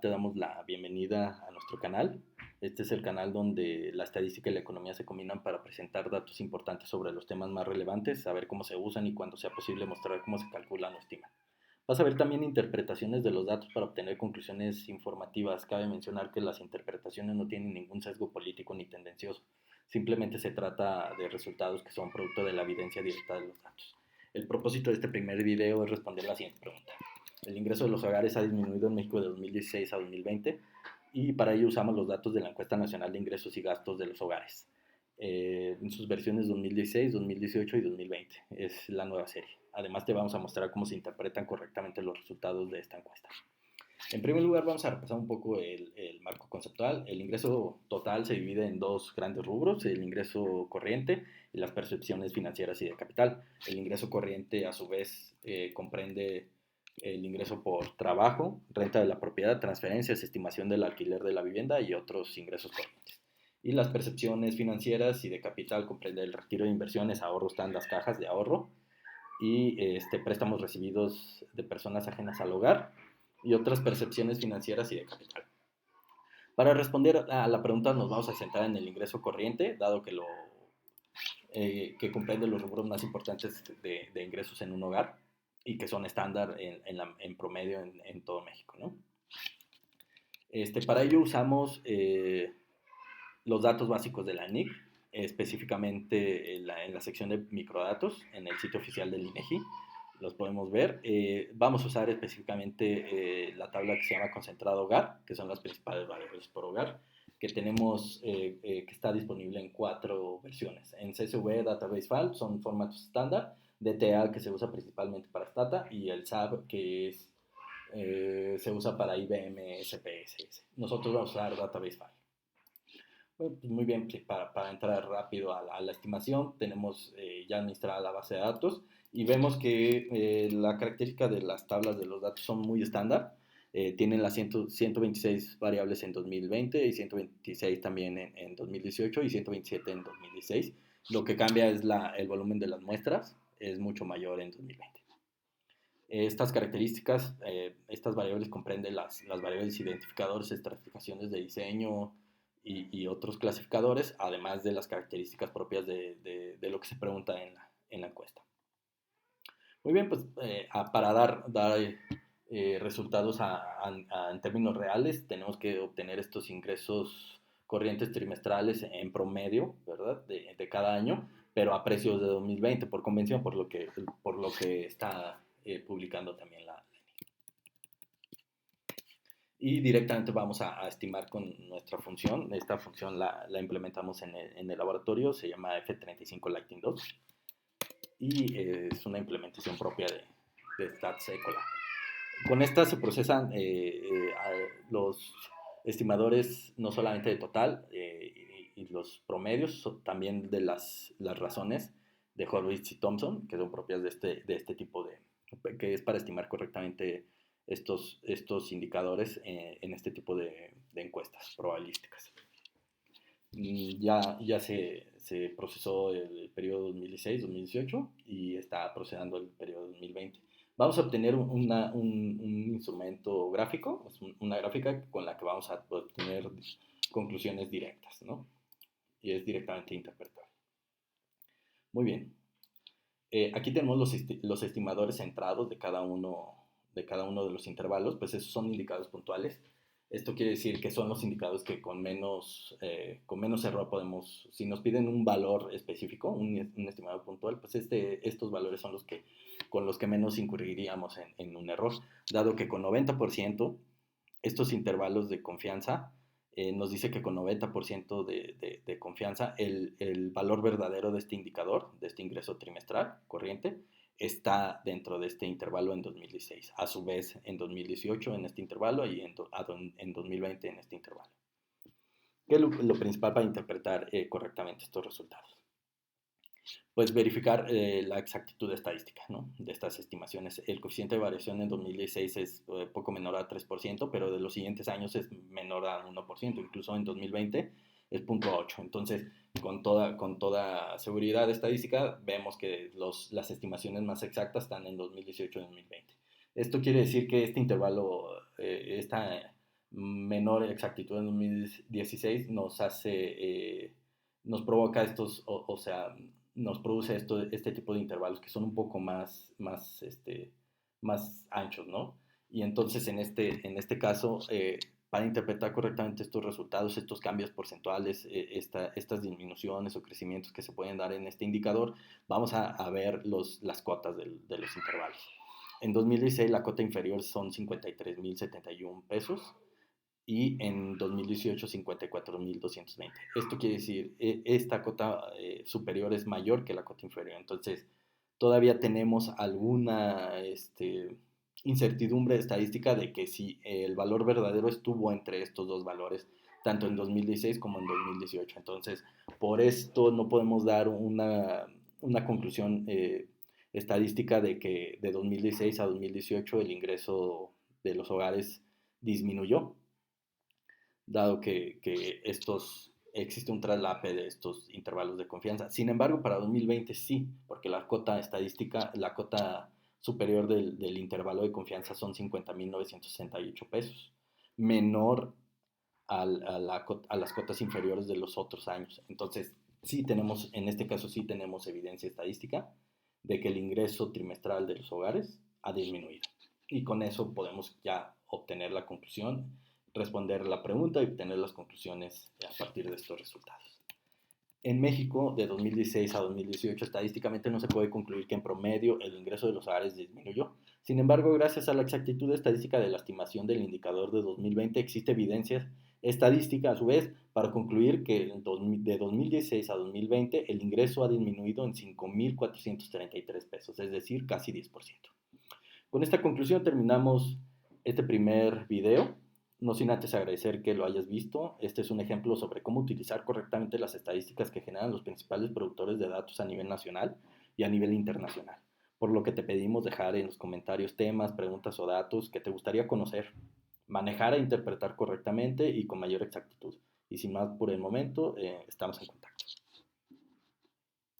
Te damos la bienvenida a nuestro canal. Este es el canal donde la estadística y la economía se combinan para presentar datos importantes sobre los temas más relevantes, saber cómo se usan y cuando sea posible mostrar cómo se calculan o estiman. Vas a ver también interpretaciones de los datos para obtener conclusiones informativas. Cabe mencionar que las interpretaciones no tienen ningún sesgo político ni tendencioso. Simplemente se trata de resultados que son producto de la evidencia directa de los datos. El propósito de este primer video es responder la siguiente pregunta. El ingreso de los hogares ha disminuido en México de 2016 a 2020 y para ello usamos los datos de la Encuesta Nacional de Ingresos y Gastos de los Hogares en sus versiones 2016, 2018 y 2020. Es la nueva serie. Además te vamos a mostrar cómo se interpretan correctamente los resultados de esta encuesta. En primer lugar vamos a repasar un poco el marco conceptual. El ingreso total se divide en dos grandes rubros, el ingreso corriente y las percepciones financieras y de capital. El ingreso corriente a su vez comprende el ingreso por trabajo, renta de la propiedad, transferencias, estimación del alquiler de la vivienda y otros ingresos corrientes. Y las percepciones financieras y de capital comprende el retiro de inversiones, ahorros, tandas, cajas de ahorro y préstamos recibidos de personas ajenas al hogar y otras percepciones financieras y de capital. Para responder a la pregunta nos vamos a centrar en el ingreso corriente, dado que comprende los rubros más importantes de ingresos en un hogar y que son estándar en promedio en todo México, ¿no? Para ello usamos los datos básicos de la NIC, específicamente en la sección de microdatos, en el sitio oficial del INEGI, los podemos ver. Vamos a usar específicamente la tabla que se llama concentrado hogar, que son las principales variables por hogar, que tenemos, que está disponible en 4 versiones. En CSV, Database File, son formatos estándar, DTA, que se usa principalmente para Stata, y el SAB, que se usa para IBM SPSS. Nosotros vamos a usar Database File. Bueno, pues muy bien, para entrar rápido a la estimación, tenemos ya administrada la base de datos y vemos que la característica de las tablas de los datos son muy estándar. Tienen las 126 variables en 2020 y 126 también en 2018 y 127 en 2016. Lo que cambia es el volumen de las muestras, es mucho mayor en 2020. Estas características, estas variables comprenden las variables identificadores, estratificaciones de diseño y otros clasificadores, además de las características propias de lo que se pregunta en la encuesta. Muy bien, pues para dar resultados en términos reales, tenemos que obtener estos ingresos corrientes trimestrales en promedio, ¿verdad? De cada año, pero a precios de 2020 por convención, por lo que está publicando también la. Y directamente vamos a estimar con nuestra función. Esta función la implementamos en el laboratorio, se llama F35 Lighting 2 y es una implementación propia de StatSecola. Con esta se procesan los estimadores no solamente de total y los promedios, también de las razones de Horowitz y Thompson, que son propias de este tipo que es para estimar correctamente estos indicadores en este tipo de encuestas probabilísticas. Ya se procesó el periodo 2016-2018 y está procesando el periodo 2020. Vamos a obtener un instrumento gráfico, una gráfica con la que vamos a obtener conclusiones directas, ¿no? Y es directamente interpretable. Muy bien. Aquí tenemos los estimadores centrados de cada uno de los intervalos, pues esos son indicadores puntuales. Esto quiere decir que son los indicadores que con menos error podemos, si nos piden un valor específico, un estimado puntual, pues estos valores son con los que menos incurriríamos en un error, dado que con 90% estos intervalos de confianza nos dice que con 90% de confianza el valor verdadero de este indicador, de este ingreso trimestral corriente, está dentro de este intervalo en 2016. A su vez, en 2018 en este intervalo y en 2020 en este intervalo. ¿Qué es lo principal para interpretar correctamente estos resultados? Pues verificar la exactitud estadística, ¿no? De estas estimaciones. El coeficiente de variación en 2016 es poco menor a 3%, pero de los siguientes años es menor a 1%, incluso en 2020 es 0.8%. Entonces, con toda seguridad estadística, vemos que las estimaciones más exactas están en 2018 y 2020. Esto quiere decir que este intervalo, menor exactitud en 2016 nos provoca o sea, nos produce este tipo de intervalos que son un poco más anchos, ¿no? Y entonces en este caso, para interpretar correctamente estos resultados, estos cambios porcentuales, estas disminuciones o crecimientos que se pueden dar en este indicador, vamos a ver las cotas de los intervalos. En 2016 la cota inferior son 53.071 pesos y en 2018 54.220. Esto quiere decir, esta cota superior es mayor que la cota inferior. Entonces, todavía tenemos alguna incertidumbre estadística de que si el valor verdadero estuvo entre estos dos valores, tanto en 2016 como en 2018. Entonces, por esto no podemos dar una conclusión estadística de que de 2016 a 2018 el ingreso de los hogares disminuyó, dado que existe un traslape de estos intervalos de confianza. Sin embargo, para 2020 sí, porque la cota estadística, la cota superior del intervalo de confianza son 50.968 pesos, menor a las cotas inferiores de los otros años. Entonces, sí tenemos, en este caso sí tenemos evidencia estadística de que el ingreso trimestral de los hogares ha disminuido. Y con eso podemos ya obtener la conclusión, responder la pregunta y obtener las conclusiones a partir de estos resultados. En México, de 2016 a 2018, estadísticamente no se puede concluir que en promedio el ingreso de los hogares disminuyó. Sin embargo, gracias a la exactitud estadística de la estimación del indicador de 2020, existe evidencia estadística, a su vez, para concluir que de 2016 a 2020 el ingreso ha disminuido en 5.433 pesos, es decir, casi 10%. Con esta conclusión terminamos este primer video. No sin antes agradecer que lo hayas visto. Este es un ejemplo sobre cómo utilizar correctamente las estadísticas que generan los principales productores de datos a nivel nacional y a nivel internacional. Por lo que te pedimos dejar en los comentarios temas, preguntas o datos que te gustaría conocer, manejar e interpretar correctamente y con mayor exactitud. Y sin más por el momento, estamos en contacto.